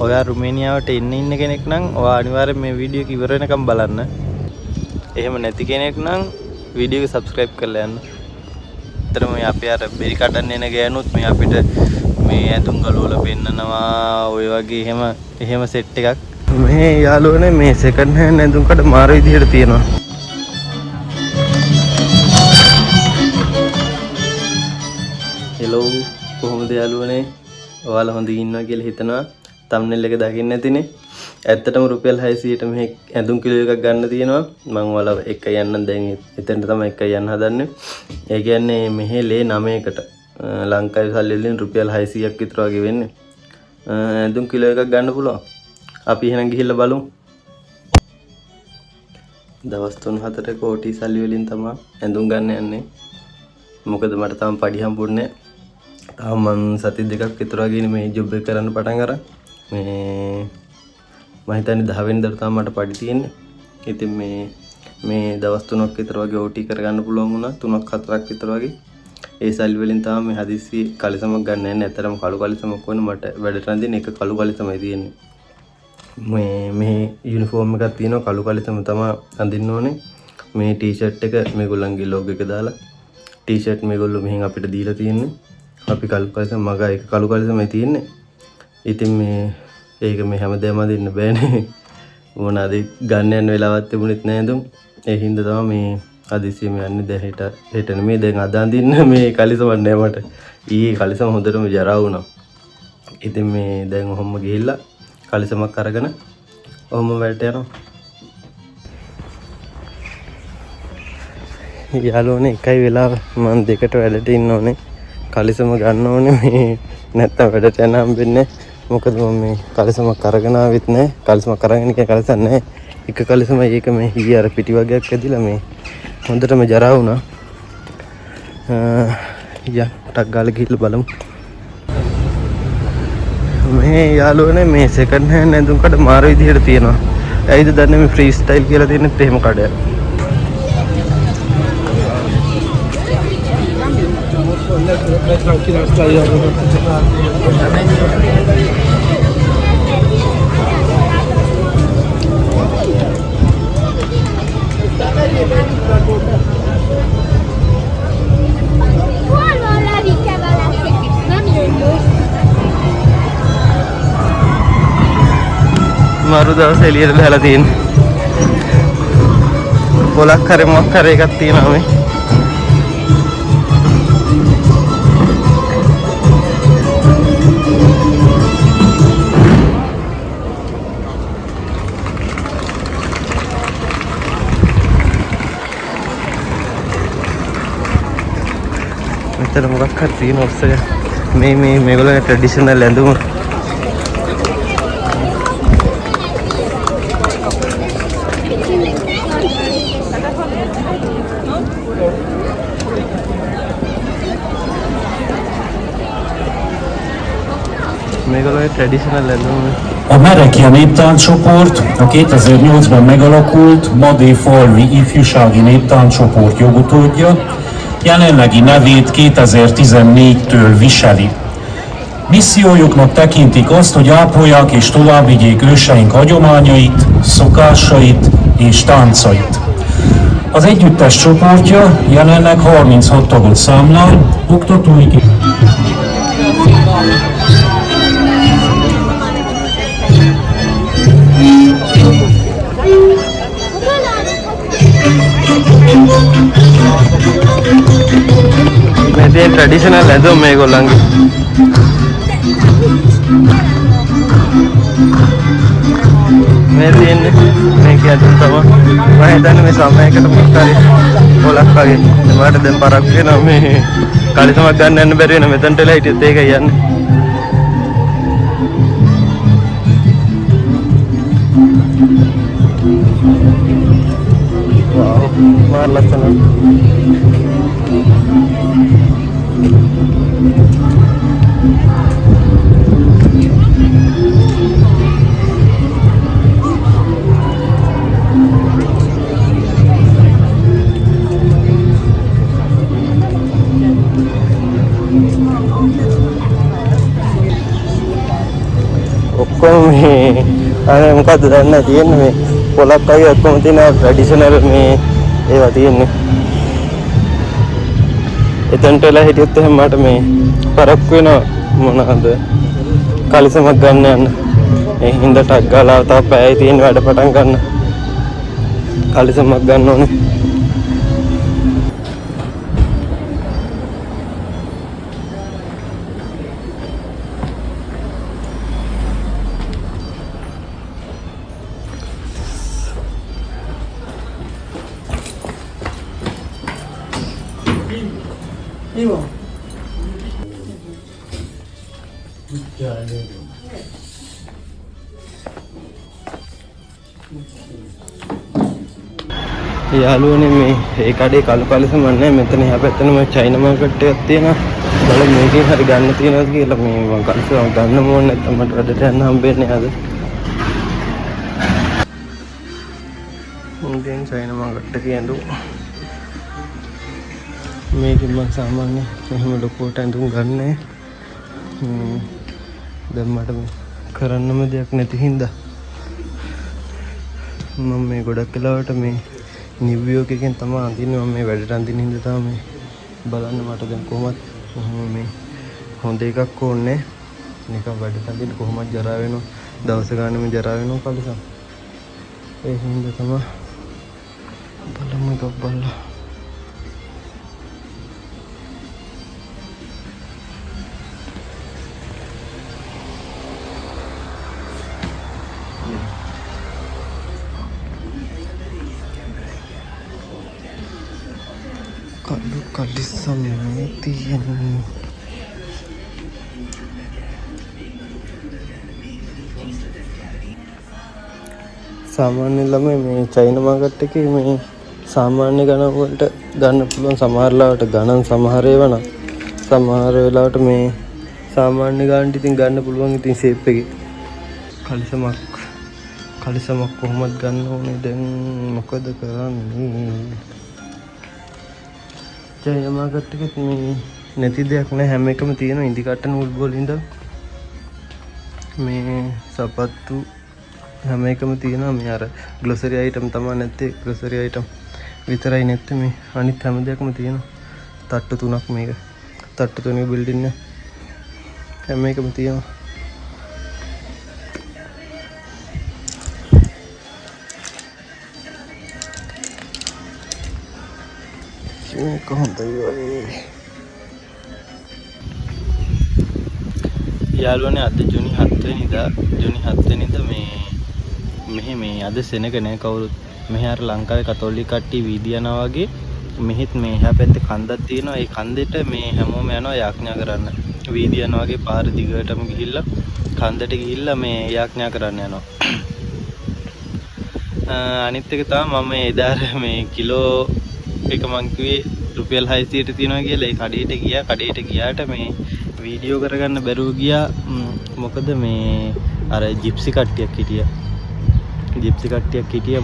ඔයා රුමේනියාවට එන්න ඉන්න කෙනෙක් නම් ඔයා අනිවාර්යෙන් මේ වීඩියෝ එක ඉවර වෙනකම් බලන්න. එහෙම නැති කෙනෙක් නම් වීඩියෝ එක සබ්ස්ක්‍රයිබ් කරලා යන්න. ඇත්තටම මේ අපි අර බෙරි කඩන්න එන ගෑනුත් මේ අපිට මේ ඇඳුම් ගලවල පෙන්නනවා ඔය වගේ එහෙම සෙට් එකක්. මේ යාළුවනේ මේ සෙකන්ඩ් හෑන්ඩ් ඇඳුම් කඩ මාර විදිහට තියෙනවා. හෙලෝ කොහොමද යාළුවනේ? ඔයාලා හොඳින් ඉන්නවා කියලා හිතනවා. තම්නෙල් එක දකින්න ඇතිනේ. ඇත්තටම රුපියල් 600ට මේ ඇඳුම් කිලෝ එකක් ගන්න තියෙනවා. මම ඔයාලා එක යන්න දැන් එතනට තමයි එක යන්න හදන්නේ. ඒ කියන්නේ මෙහෙ ලේ 9කට ලංකාවේ සල්ලි වලින් රුපියල් 600ක් විතර වගේ වෙන්නේ. ඇඳුම් කිලෝ එකක් ගන්න පුළුවන්. අපි එහෙනම් ගිහිල්ලා බලමු. දවස් 3-4 කෝටි සල්ලි වලින් තමයි ඇඳුම් ගන්න යන්නේ. මොකද මට තාම පඩි හම්බුන්නේ නැහැ. තාම මං සති දෙකක් විතර වගේ මේ ජොබ් එක කරන්න පටන් අරන් මේ මම හිතන්නේ 10 වෙනිදාට තමයි මට පඩි තියෙන්නේ. ඉතින් මේ දවස් 3ක් විතර වගේ OT කරගන්න පුළුවන් වුණා. 3-4ක් විතර වගේ. ඒ සල්ලි වලින් තමයි මේ හදිස්සි කලිසමක් ගන්න යන්නේ. ඇත්තටම කළු කලිසමක් වුණ මට වැඩට නැදින් එක කළු කලිසමයි තියෙන්නේ. මේ යුනිෆෝම් එකක් තියෙනවා කළු කලිසම තමයි අඳින්න ඕනේ. මේ ටී-ෂර්ට් එක මේගොල්ලන්ගේ ලොගෝ එක දාලා ටී-ෂර්ට් මේගොල්ලෝ මෙහෙන් අපිට දීලා තියෙන්නේ. අපි කළු කලිසම මග එක කළු කලිසමයි තියෙන්නේ. ඉතින් ඒක මේ හැමදේම අඳින්න බෑනේ. මොනවාද ගන්න යන වෙලාවක් තිබුණෙත් නෑ දුම්. ඒ හින්දා තමයි මේ හදිස්සියෙම යන්නේ. දැන් හෙට නෙමෙයි දැන් අද අඳින්න මේ කලිසමක් නෑ මට. ඊයේ කලිසම හොඳටම ජරා වුණා. ඉතින් මේ දැන් ඔහොම ගිහිල්ලා කලිසමක් අරගෙන ඔහොම වැඩට යනවා. යාළුවනේ එකයි වෙලාව මම දෙකට වැඩට ඉන්න ඕනේ. කලිසම ගන්න ඕනේ මේ නැත්තම් වැඩට යන්න හම්බෙන්නේ. මොකද මම මේ කලිසමක් අරගෙන ආවෙත් නැහැ. කලිසමක් අරගෙන ගිය කලිසම් නැහැ. එක කලිසමයි ඒක මේ ඊයේ අර පිටි වගේක් ඇදිලා මේ හොඳටම ජරා වුණා. ටක් ගාලා ගිහලා බලමු. මේ යාළුවනේ මේ සෙකන්ඩ් හෑන්ඩ් ඇඳුම් කඩ මාර විදිහට තියෙනවා. ඇයිද දන්නේ මේ ෆ්‍රී ස්ටයිල් කියලා තියෙනෙත් එහෙම කඩයක්. මරු දවස් එළියට බහලා තියෙන්නේ. පොලක් හරි මොකක් හරි එකක් තියෙනවා මේ. මෙතන මොකක් හරි තියෙනවා ඔස්සය. මේගොල්ලෝ ට්‍රැඩිෂනල් ඇඳුම. A Merekia néptáncsoport a 2008-ban megalakult Madé-falvi ifjúsági néptáncsoport jogutódja, jelenlegi nevét 2014-től viseli. Missziójuknak tekintik azt, hogy ápolják és továbbvigyék őseink hagyományait, szokásait és táncait. Az együttes csoportja jelenleg 36 tagot számlál, oktatói මේ traditional ඇඳුම් මේගොල්ලන්ගේ. මේ තියෙන්නේ මේක ඇඳුම් තමයි. මම හිතන්නේ මේ සමයකට මොකක් හරි පොලක් වගේ. මට දැන් පරක් වෙනවා මේ කලිසමක් ගන්න යන්න බැරි වෙන මෙතනට එලා හිටියත් ඒකයි යන්නේ. මාර ලස්සනයි. ඔක්කොම මේ අනේ මොකද්ද දන්නේ තියෙන්නේ මේ පොලක් වගේ ඔක්කොම තියෙන ට්‍රැඩිෂනල් මේ ඒවා තියෙන්නේ. එතනට වෙලා හිටියොත් එහෙනම් මට මේ පරක් වෙනවා මොනවාද කලිසමක් ගන්න යන්න. ඒ හින්දා ටක් ගාලා තව පැය තියෙන වැඩ පටන් ගන්න. කලිසමක් ගන්න ඕනේ. යාළුවනේ මේ ඒ කඩේ කළු කලිසම නැහැ. මෙතන එහා පැත්තේ මේ චයිනා මාකට් එකක් තියෙනවා. බලමු මේකෙන් හරි ගන්න තියෙනවද කියලා. මේ මම කලිසම ගන්න ඕනේ නැත්නම් මට වැඩට යන්න හම්බෙන්නේ අද. මුදෙන් චයිනා මාකට් එකේ ඇඳුම්. මේකෙන් මම සාමාන්‍ය එහෙම ලොකුවට ඇඳුම් ගන්නෑ. දැන් මට කරන්නම දෙයක් නැති හින්දා මම මේ ගොඩක් වෙලාවට මේ නිව් යෝක් එකෙන් තමයි අඳින්නේ. මම මේ වැඩට අඳින්න හින්දා තමයි බලන්න මට දැන් කොහොමද මේ හොඳ එකක් ඕනේ. නිකන් වැඩට අඳින්න කොහොමද ජරා වෙනවා. දවස් ගානෙම ජරා වෙනවා කලිසම්. ඒ හින්දා තමයි බලමු එකක් බලලා. කළු කලිසම් තියෙන්නේ. සාමාන්‍ය ළමයි මේ චයිනා මාකට් එකේ මේ සාමාන්‍ය ගණන් වලට ගන්න පුළුවන්. සමහර ලාවට ගණන් සමහර ඒවා නම් සමහර වෙලාවට මේ සාමාන්‍ය ගානට ඉතින් ගන්න පුළුවන්. ඉතින් ෂේප් එකේ කලිසමක් කොහොමද ගන්න ඕනේ දැන් මොකද කරන්නේ? චයිනා මාකට් එකෙත් මේ නැති දෙයක් නෑ. හැම එකම තියෙනවා. ඉදි කට්ට නූල් බෝලින්ද මේ සපත්තු හැම එකම තියෙනවා. මේ අර ග්ලොසරි අයිටම් තමයි නැත්තේ. ග්ලොසරි අයිටම් විතරයි නැත්තේ. මේ අනිත් හැම දෙයක්ම තියෙනවා. තට්ටු තුනක් මේක. තට්ටු තුනේ බිල්ඩින් එක හැම එකම තියෙනවා. මේක හොඳයි වගේ. යාළුවනේ අද ජූනි 7 වෙනිදා මෙහි මේ අද සෙනග නෑ කවුරුත්. මෙහි අර ලංකාවේ කතෝලික කට්ටිය වීදි යනවා වගේ මෙහිත් මේ එහා පැත්තේ කන්දක් තියෙනවා. ඒ කන්දෙට මේ හැමෝම යනවා යාඥා කරන්න. වීදි යනවා වගේ පාර දිගටම ගිහිල්ලා කන්දට ගිහිල්ලා මේ යාඥා කරන්න යනවා. අනිත් එක තමයි මම එදා මේ කිලෝ එක මං කිව්වේ රුපියල් 600ට තියෙනවා කියලා. ඒ කඩේට ගියාට මේ වීඩියෝ කරගන්න බැරුව ගියා. මොකද මේ අර ජිප්සි කට්ටියක් හිටියා.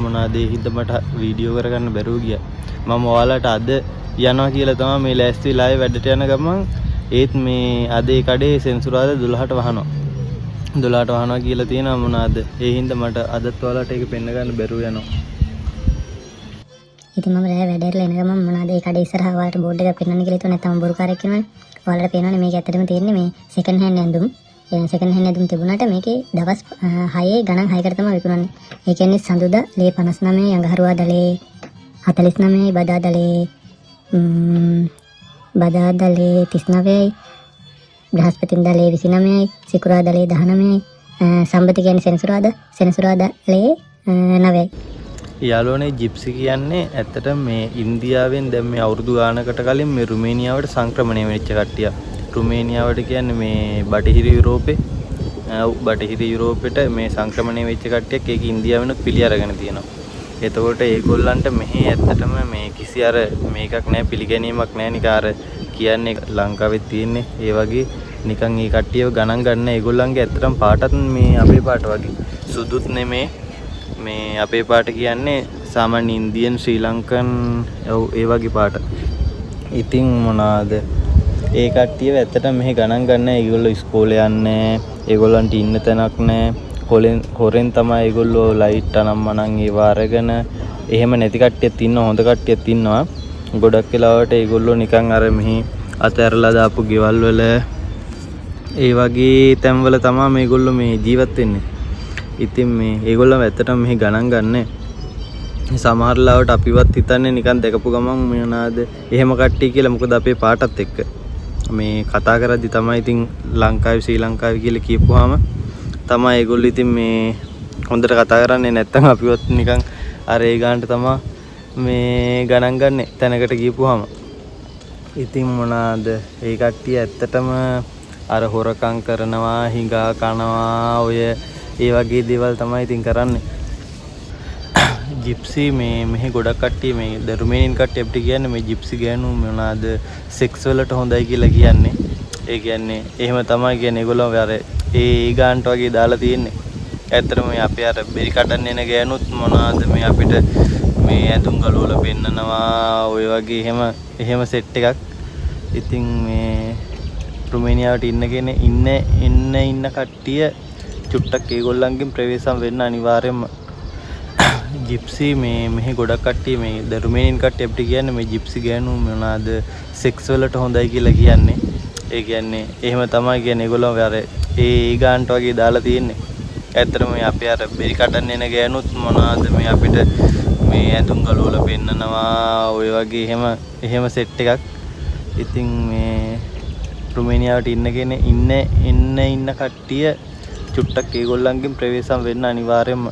මොනවාද ඒ හින්දා මට වීඩියෝ කරගන්න බැරුව ගියා. මම ඔයාලට අද යනවා කියලා තමයි මේ ලෑස්ති වෙලා ආවේ වැඩට යන ගමන්. ඒත් මේ අද ඒ කඩේ සෙන්සුරාදා 12ට වහනවා කියලා තියෙනවා. මොනවාද ඒ හින්දා මට අදත් ඔයාලට ඒක පෙන්න ගන්න බැරුව යනවා. ඉතින් මම රෑ වැඩට එන ගමන් මොනවාද ඒ කඩේ ඉස්සරහා ඔයාලට බෝඩ් එකක් පෙන්වන්න කියලා හිතුවා. නැත්නම් බොරුකාරයෙක් කෙනෙක්. ඔයාලට පේනවනේ මේක ඇත්තටම තියෙන්නේ මේ සෙකන්ඩ් හෑන්ඩ් ඇඳුම්. ඒ සෙකන්ඩ් හෑන්ඩ් ඇඳුම් තිබුණාට මේකේ දවස් 6 ගණන් 6කට තමයි විකුණන්නේ. ඒ කියන්නේ සඳුදා ලේ 59, අඟහරුවාදා ලේ 49, බදාදා ලේ 39යි, බ්‍රහස්පතින්දා ලේ 29යි, සිකුරාදා ලේ 19යි, සම්බත කියන්නේ සෙනසුරාදා ලේ 9යි. යාළුවනේ ජිප්සි කියන්නේ ඇත්තටම මේ ඉන්දියාවෙන් දැන් මේ අවුරුදු ගානකට කලින් මේ රුමේනියාවට සංක්‍රමණය වෙච්ච කට්ටිය. රුමේනියාවට කියන්නේ මේ බටහිර යුරෝපෙට මේ සංක්‍රමණය වෙච්ච කට්ටියක්. ඒක ඉන්දියාවෙනුත් පිළි අරගෙන තියෙනවා. එතකොට ඒගොල්ලන්ට මෙහි ඇත්තටම මේ කිසි අර මේකක් නැහැ, පිළිගැනීමක් නැහැ. නිකන් අර කියන්නේ ලංකාවෙත් තියෙන්නේ ඒ වගේ නිකන් ඒ කට්ටියව ගණන් ගන්න. ඒගොල්ලන්ගේ ඇත්තටම පාටත් මේ අපේ පාට වගේ සුදුත් නෙමේ. මේ අපේ පාට කියන්නේ සාමාන්‍ය ඉන්දියන් ශ්‍රී ලංකන් ඒ වගේ පාට. ඉතින් මොනවාද ඒ කට්ටිය ඇත්තටම මෙහි ගණන් ගන්න. ඒගොල්ලෝ ඉස්කෝලේ යන්නේ ඒගොල්ලන්ට ඉන්න තැනක් නැහැ. හොරෙන් තමයි ඒගොල්ලෝ ලයිට් අනම්මනම් ඒවා අරගෙන එහෙම නැති කට්ටියත් ඉන්නවා, හොඳ කට්ටියත් ඉන්නවා. ගොඩක් වෙලාවට ඒගොල්ලෝ නිකන් අර මෙහි අතහැරලා දාපු ගෙවල් වල ඒ වගේ තැන්වල තමයි මේගොල්ලෝ මේ ජීවත් වෙන්නේ. ඉතින් මේ ඒගොල්ලෝ ඇත්තටම මෙහි ගණන් ගන්නෑ. සමහර ලාවට අපිවත් හිතන්නේ නිකන් දැකපු ගමන් මොනවාද එහෙම කට්ටිය කියලා. මොකද අපේ පාටත් එක්ක මේ කතා කරද්දි තමයි ඉතින් ලංකාවේ ශ්‍රී ලංකාවේ කියලා කියපුවාම තමයි ඒගොල්ලෝ ඉතින් මේ හොඳට කතා කරන්නේ. නැත්තම් අපිවත් නිකන් අර ඒ ගානට තමයි මේ ගණන් ගන්න තැනකට ගියපුවාම. ඉතින් මොනවාද ඒ කට්ටිය ඇත්තටම අර හොරකම් කරනවා, හිඟා කනවා, ඔය ඒ වගේ දේවල් තමයි ඉතින් කරන්නේ. ජිප්සි මෙහි ගොඩක් කට්ටිය මේ රුමේනියන් කට්ටිය අපිට කියන්නේ මේ ජිප්සි ගෑනු මොනවාද සෙක්ස් වලට හොඳයි කියලා කියන්නේ. ඒ කියන්නේ එහෙම තමයි කියන්නේ. ඒගොල්ලෝ අර ඒ ගානට වගේ දාලා තියෙන්නේ. ඇත්තටම මේ අපේ අර බෙරි කඩන්න එන ගෑනුත් මොනවාද මේ අපිට මේ ඇඳුම් ගලවල පෙන්නනවා, ඔය වගේ එහෙම සෙට් එකක්. ඉතින් මේ රුමේනියාවට ඉන්න කට්ටිය චුට්ටක් ඒගොල්ලන්ගෙන් ප්‍රවේශම් වෙන්න අනිවාර්යයෙන්ම. ජිප්සි මෙහි ගොඩක් කට්ටිය මේ රුමේනියන් කට්ටිය අපිට කියන්නේ මේ ජිප්සි ගෑනු මොනවාද සෙක්ස් වලට හොඳයි කියලා කියන්නේ. ඒ කියන්නේ එහෙම තමයි කියන්නේ. ඒගොල්ලෝ අර ඒ ගානට වගේ දාලා තියෙන්නේ. ඇත්තටම මේ අපේ අර බෙරි කඩන්න එන ගෑනුත් මොනවාද මේ අපිට මේ ඇඳුම් ගලවල පෙන්නනවා, ඔය වගේ එහෙම සෙට් එකක්. ඉතින් මේ රුමේනියාවට ඉන්න කට්ටිය චුට්ටක් ඒගොල්ලන්ගෙන් ප්‍රවේශම් වෙන්න අනිවාර්යයෙන්ම.